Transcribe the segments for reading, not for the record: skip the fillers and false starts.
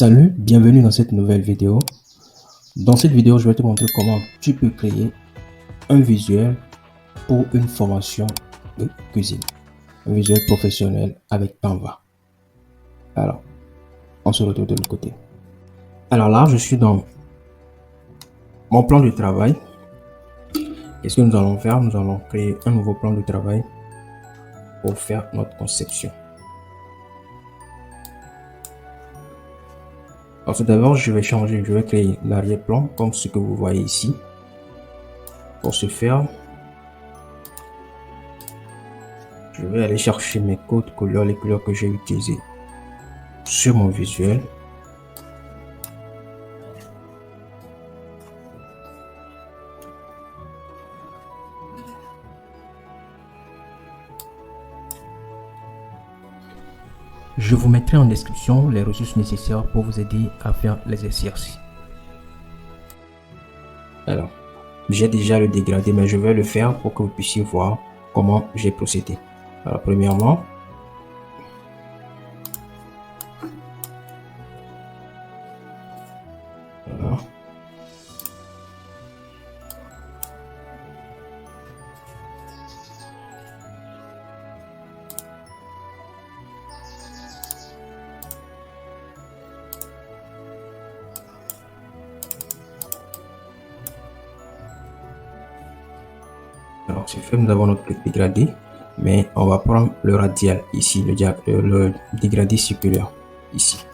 Salut, bienvenue dans cette nouvelle vidéo. Dans cette vidéo, je vais te montrer comment tu peux créer un visuel pour une formation de cuisine. Un visuel professionnel avec Canva. Alors, on se retrouve de l'autre côté. Alors là, je suis dans mon plan de travail. Qu'est-ce que nous allons faire? Nous allons créer un nouveau plan de travail pour faire notre conception. Alors tout d'abord, je vais créer l'arrière-plan comme ce que vous voyez ici. Pour ce faire, je vais aller chercher mes codes couleurs, les couleurs que j'ai utilisées sur mon visuel. Je vous mettrai en description les ressources nécessaires pour vous aider à faire l'exercice. Alors, j'ai déjà le dégradé, mais je vais le faire pour que vous puissiez voir comment j'ai procédé. Alors, premièrement, voilà. Alors, c'est fait, nous avons notre dégradé, mais on va prendre le radial ici, le dégradé circulaire ici.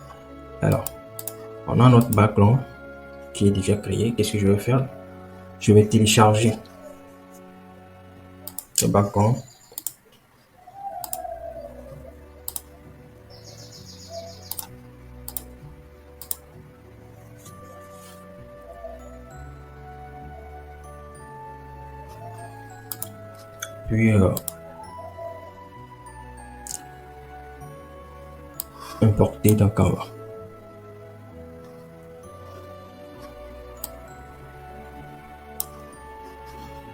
Alors, on a notre background qui est déjà créé. Qu'est-ce que je vais faire? Je vais télécharger le background. Puis importer dans Canva.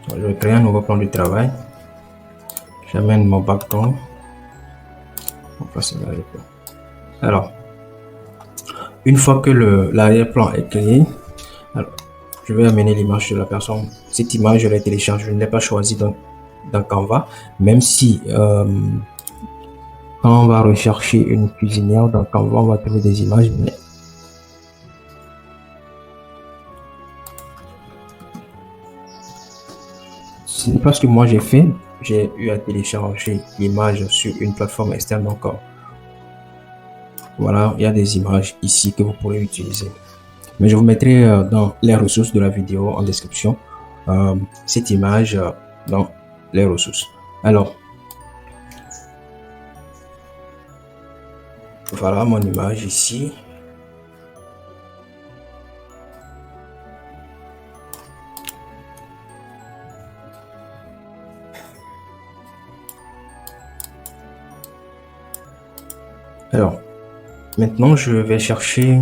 Je vais créer un nouveau plan de travail. J'amène mon background. On passe à l'arrière-plan. Alors, une fois que l'arrière-plan est créé, alors, je vais amener l'image de la personne. Cette image, je l'ai téléchargée. Je ne l'ai pas choisie dans Canva, même si quand on va rechercher une cuisinière dans Canva, on va trouver des images, mais ce n'est pas ce que moi j'ai fait. J'ai eu à télécharger l'image sur une plateforme externe encore. Voilà, il y a des images ici que vous pourrez utiliser. Mais je vous mettrai dans les ressources de la vidéo en description cette image dans les ressources. Alors, voilà mon image ici. Alors, maintenant je vais chercher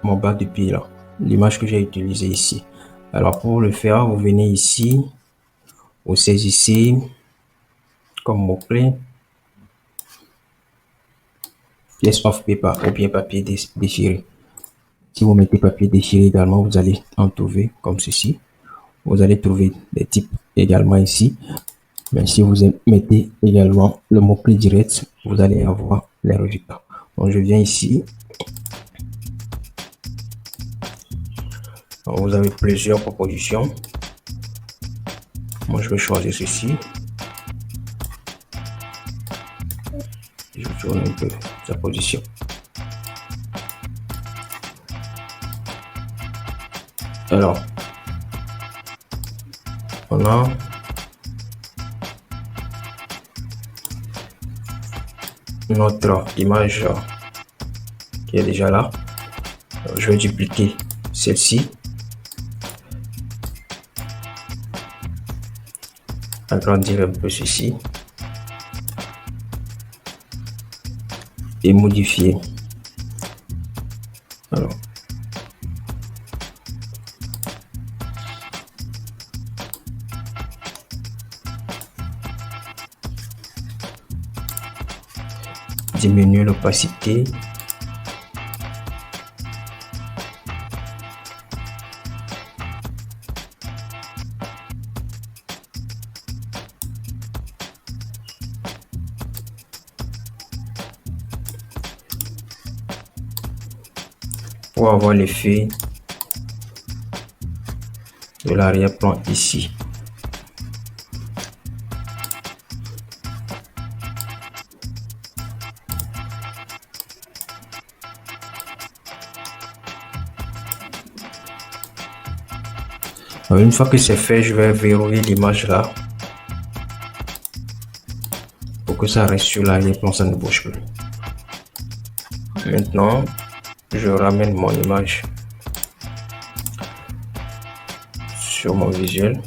mon bas de pied là, l'image que j'ai utilisée ici. Alors pour le faire, vous venez ici, vous saisissez comme mot-clé pièce of paper ou bien papier déchiré. Si vous mettez papier déchiré également, vous allez en trouver comme ceci. Vous allez trouver des types également ici. Mais si vous mettez également le mot-clé direct, vous allez avoir les résultats. Donc je viens ici. Donc, vous avez plusieurs propositions. Moi je vais choisir ceci. Je tourne un peu sa position. Alors, on a notre image qui est déjà là. Alors, je vais dupliquer celle-ci, agrandir un peu ceci et modifier. Alors, diminuer l'opacité pour avoir l'effet de l'arrière-plan ici. Alors, une fois que c'est fait, je vais verrouiller l'image là pour que ça reste sur l'arrière-plan, ça ne bouge plus. Maintenant, je ramène mon image sur mon visuel.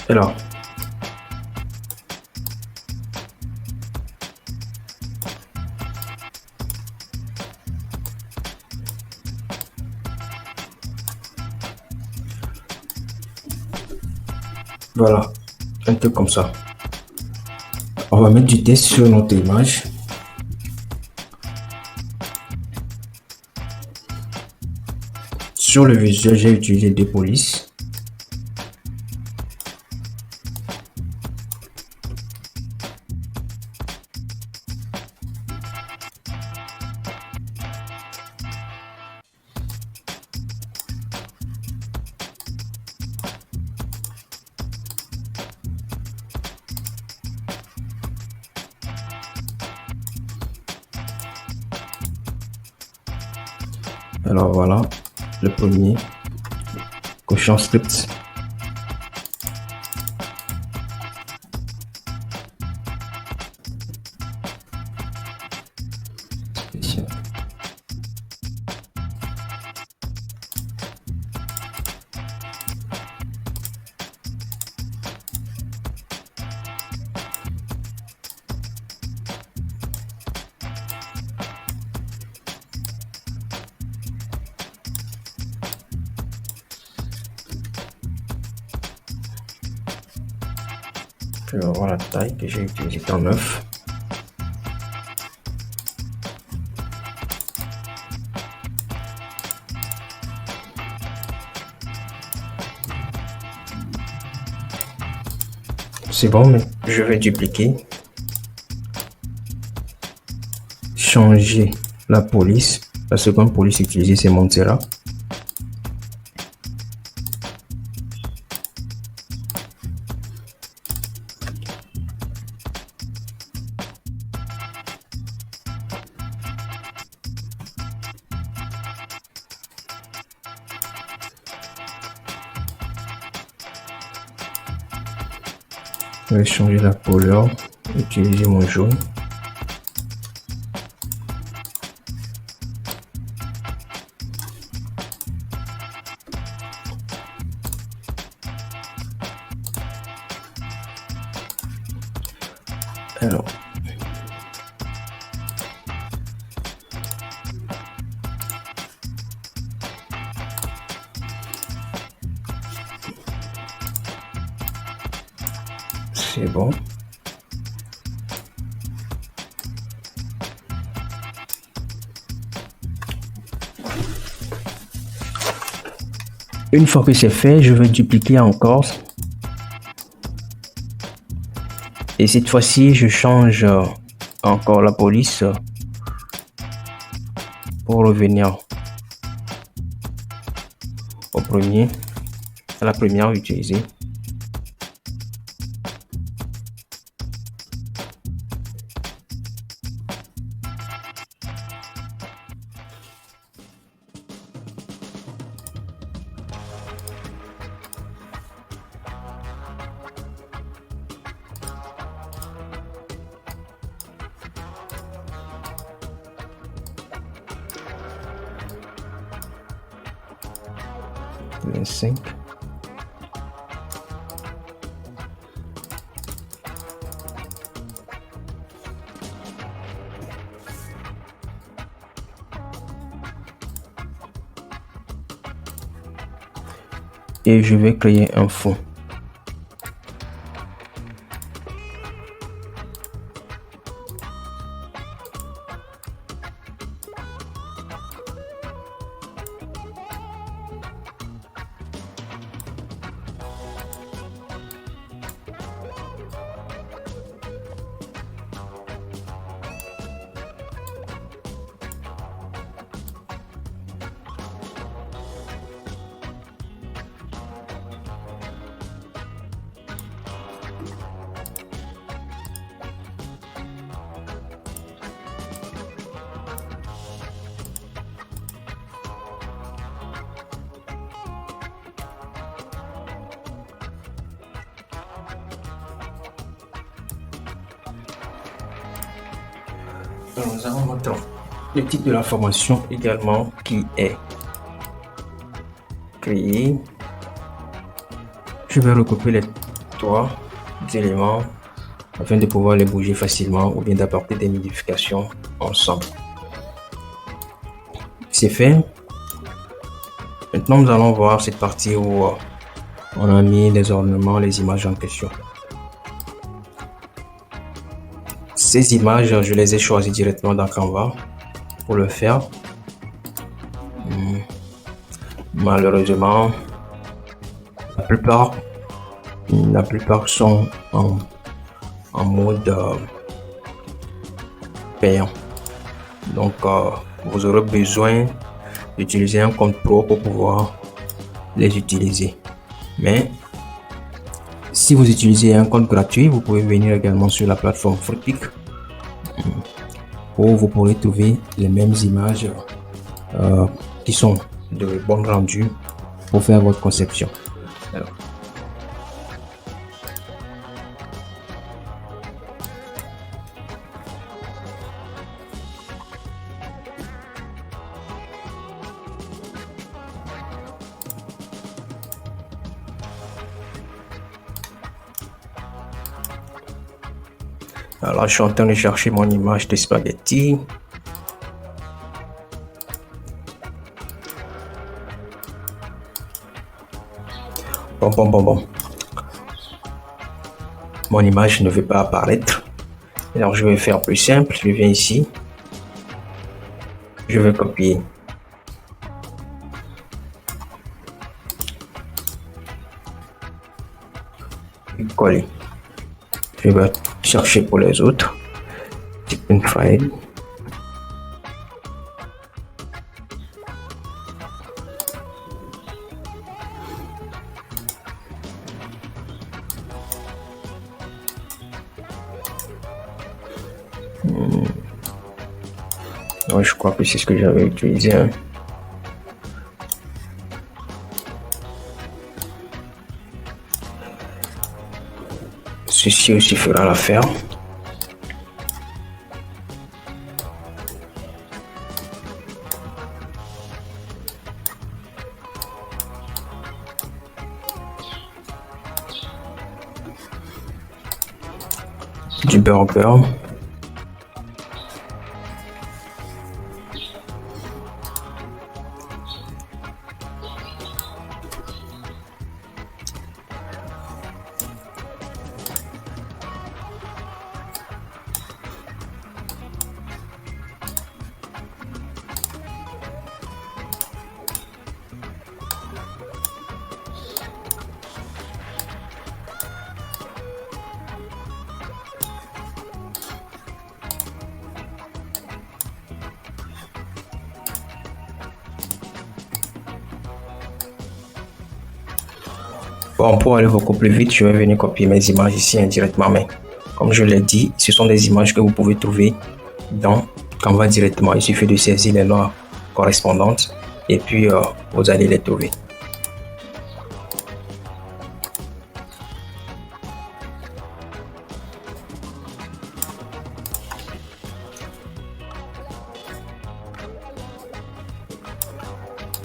Et là, voilà, un truc comme ça. On va mettre du texte sur notre image. Sur le visuel, j'ai utilisé deux polices. Alors voilà, le premier, cochon script. Spécial. Je vais voir la taille que j'ai utilisée en 9. C'est bon, mais je vais dupliquer. Changer la police. La seconde police utilisée, c'est Montserrat. Je vais changer la couleur, utiliser mon jaune. Alors, c'est bon. Une fois que c'est fait, je vais dupliquer encore. Et cette fois-ci, je change encore la police pour revenir au premier, à la première utilisée. Cinq. Et je vais créer un fond. Alors, nous allons mettre le titre de la formation également qui est créé. Je vais recopier les trois éléments afin de pouvoir les bouger facilement ou bien d'apporter des modifications ensemble. C'est fait. Maintenant, nous allons voir cette partie où on a mis les ornements, les images en question. Ces images, je les ai choisies directement dans Canva. Pour le faire, malheureusement, la plupart sont en mode payant. Donc, vous aurez besoin d'utiliser un compte pro pour pouvoir les utiliser. Mais si vous utilisez un compte gratuit, vous pouvez venir également sur la plateforme Fruitpic où vous pourrez trouver les mêmes images qui sont de bon rendu pour faire votre conception. Alors, je suis en train de chercher mon image de spaghetti. Bon. Mon image ne veut pas apparaître. Alors, je vais faire plus simple. Je viens ici. Je vais copier. Et coller. Je vais chercher pour les autres. Une file. Ouais, je crois que c'est ce que j'avais utilisé. Ceci aussi fera l'affaire. Du burger. Bon, pour aller beaucoup plus vite, je vais venir copier mes images ici indirectement, mais comme je l'ai dit, ce sont des images que vous pouvez trouver dans Canva directement. Il suffit de saisir les lois correspondantes et puis vous allez les trouver.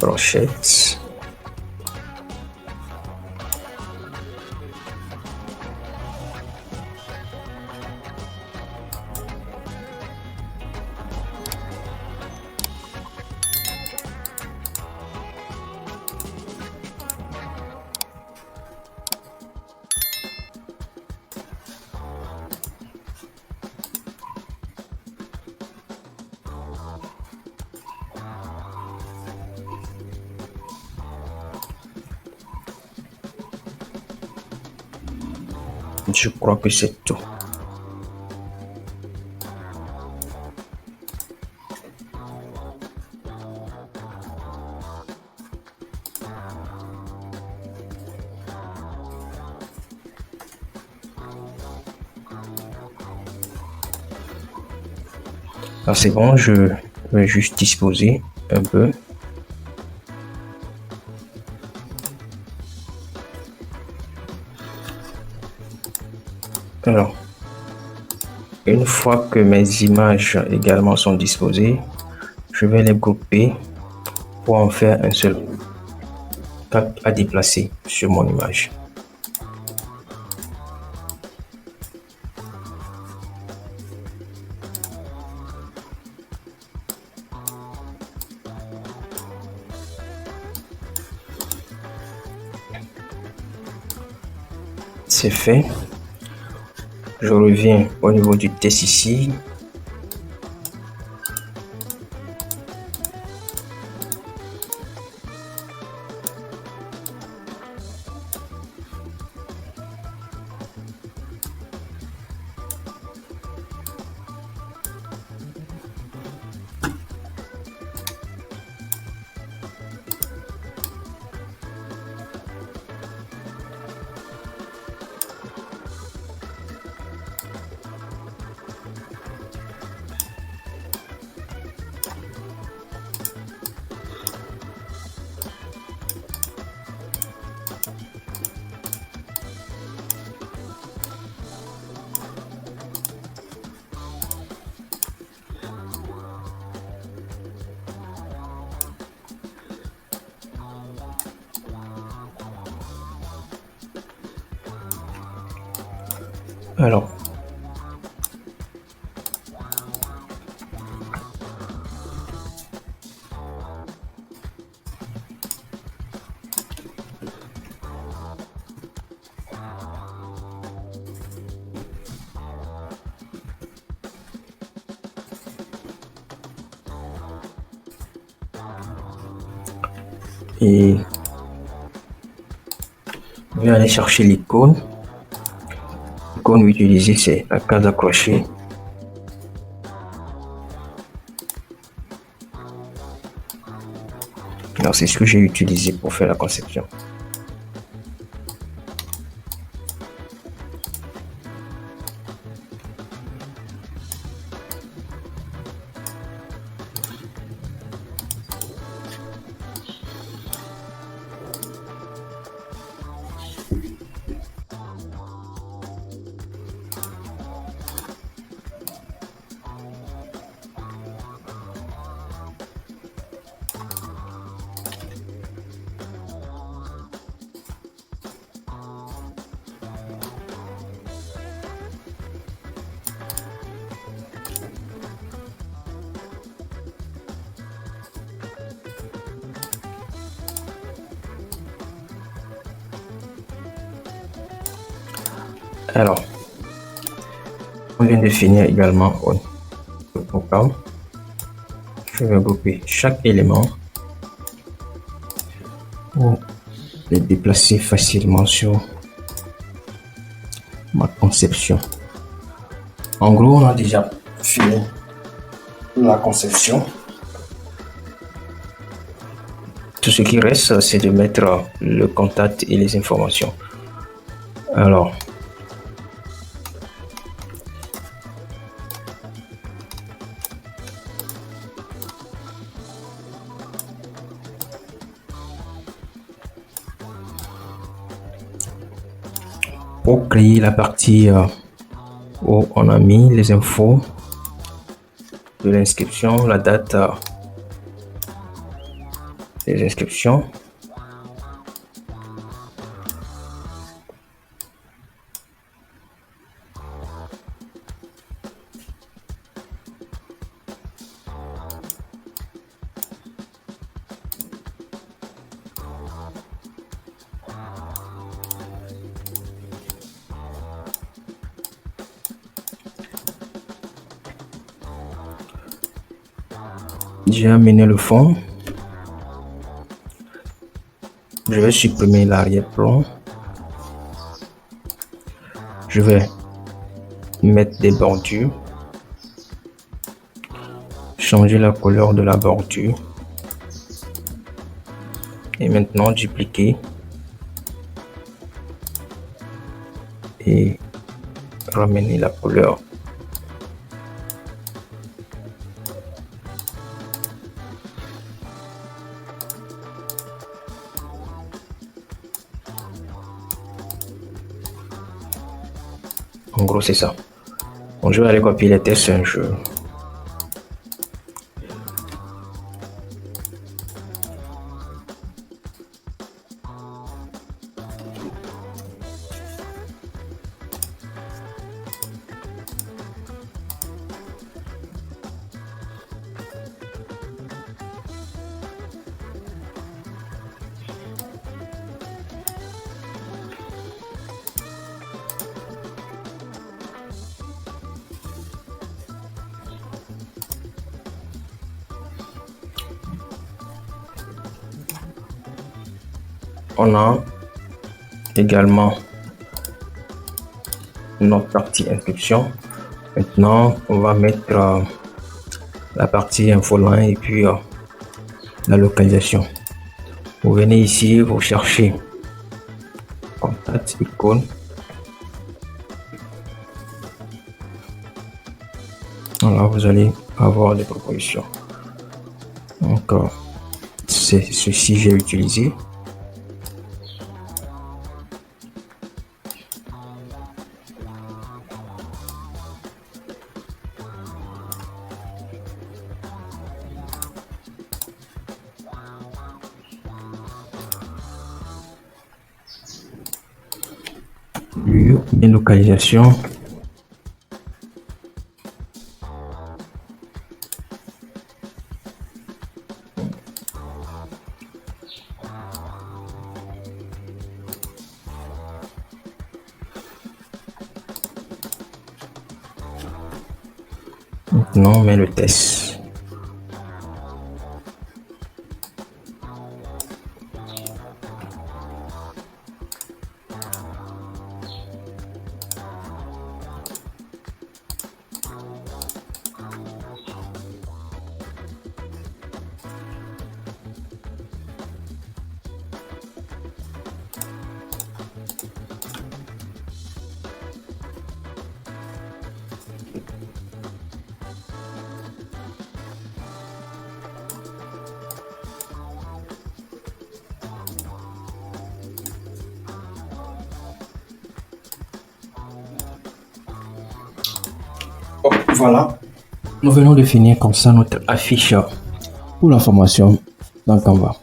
Brochette. Je crois que c'est tout. Là, c'est bon, je vais juste disposer un peu. Alors, Une fois que mes images également sont disposées, je vais les grouper pour en faire un seul cap à déplacer sur mon image. C'est fait. Je reviens au niveau du test ici. Alors, et je vais aller chercher l'icône. L'icône utilisée, c'est la case accrochée. Alors, c'est ce que j'ai utilisé pour faire la conception. Alors, on vient de finir également le programme. Je vais grouper chaque élément pour les déplacer facilement sur ma conception. En gros, on a déjà fini la conception. Tout ce qui reste, c'est de mettre le contact et les informations. Alors, pour créer la partie où on a mis les infos de l'inscription, la date des inscriptions. J'ai amené le fond. Je vais supprimer l'arrière-plan. Je vais mettre des bordures. Changer la couleur de la bordure. Et maintenant dupliquer. Et ramener la couleur. En gros, c'est ça. Donc, je vais aller copier les tests un jeu. On a également notre partie inscription. Maintenant, on va mettre la partie infoline et puis la localisation. Vous venez ici, vous cherchez contact icône. Voilà, vous allez avoir des propositions. Donc, c'est ceci que j'ai utilisé. Lieu et localisation. Maintenant, on met le test. Voilà, nous venons de finir comme ça notre affiche pour la formation dans Canva.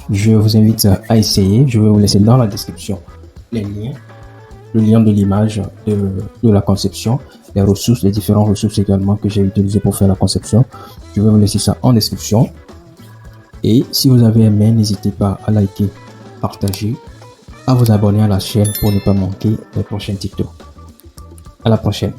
Je vous invite à essayer. Je vais vous laisser dans la description les liens, le lien de l'image de la conception, les ressources, les différentes ressources également que j'ai utilisées pour faire la conception. Je vais vous laisser ça en description. Et si vous avez aimé, n'hésitez pas à liker, partager, à vous abonner à la chaîne pour ne pas manquer les prochains tutos. À la prochaine.